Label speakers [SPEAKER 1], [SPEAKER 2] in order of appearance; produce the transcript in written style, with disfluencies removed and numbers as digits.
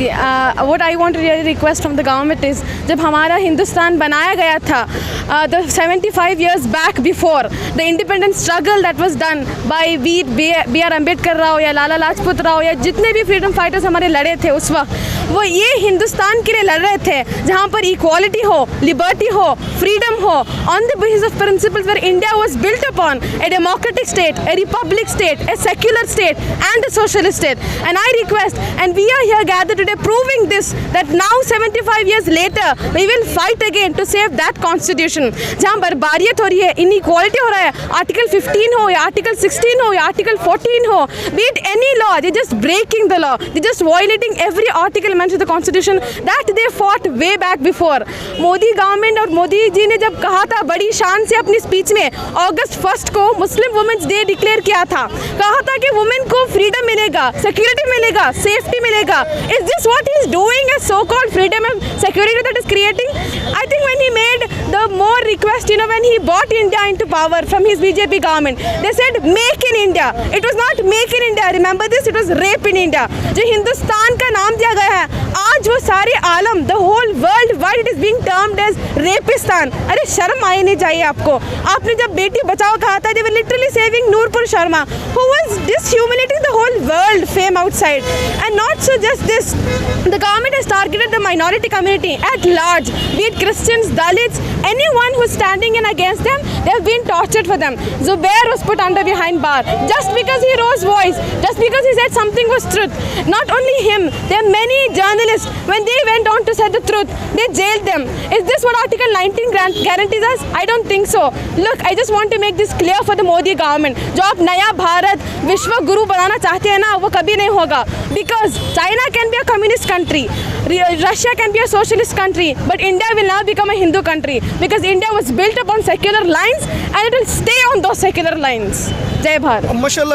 [SPEAKER 1] Ji, what I want to really request from the government is जब हमारा हिंदुस्तान बनाया गया था the 75 years back before the independence struggle that was done by B.R. Ambedkar Rao या लाला लाजपत राव या जितने भी फ्रीडम फाइटर्स हमारे लड़े थे उस वक्त, वो ये हिंदुस्तान के लिए लड़ रहे थे जहाँ पर इक्वालिटी हो, लिबर्टी हो, फ्रीडम हो, on the basis of principles where India was built upon, a democratic state, a republic state, a secular state and a socialist state. And I request, and we are here gathered today proving this, that now 75 years later we will fight again to save that constitution. जहाँ बर्बारियत हो रही है, inequality हो रहा है, article 15 हो या article 16 हो या आर्टिकल 14 हो, be it any law, they're just breaking the law, they're just violating every article mentioned in the constitution that they fought way back before. Modi government और मोदी जी ने जब कहा था बड़ी शान से अपनी स्पीच में, अगस्त 1 को मुस्लिम वुमेन्स डे डिक्लेयर किया था, कहा था कि वुमेन को फ्रीडम मिलेगा, सिक्योरिटी मिलेगा, सेफ्टी मिलेगा. Is this what he is doing as so-called freedom and security that is creating? I think when he made the more request, when he brought India into power from his BJP government, they said make in India. It was not make in India. Remember this? It was rape in India. जो हिंदुस्तान का नाम दिया गया है, आज वो सारे आलम, the whole world wide it is being termed as रेपिस्तान. अरे शर्म आनी नहीं चाहिए आपको. आपने जब बेटी बचाओ कहा था, they were literally saving Nurpur Sharma, who was dishumiliating the whole world fame outside. And not so just this, the government has targeted the minority community at large, be it Christians, Dalits, anyone who is standing in against them, they have been tortured for them. Zubair was put under behind bar just because he rose voice, just because he said something was truth. Not only him, there are many journalists, when they went on to say the truth, they jailed them. Is this what Article 19 guarantees us? I don't think so. Look, I just want to make this clear for the Modi government. जो आप नया भारत विश्व गुरु बनाना चाहते हैं ना, वो कभी नहीं होगा. Because China can be a communist country, Russia can be a socialist country, but India will now become a Hindu country because India was built upon secular lines and it will stay on those secular lines. Jai Bharat.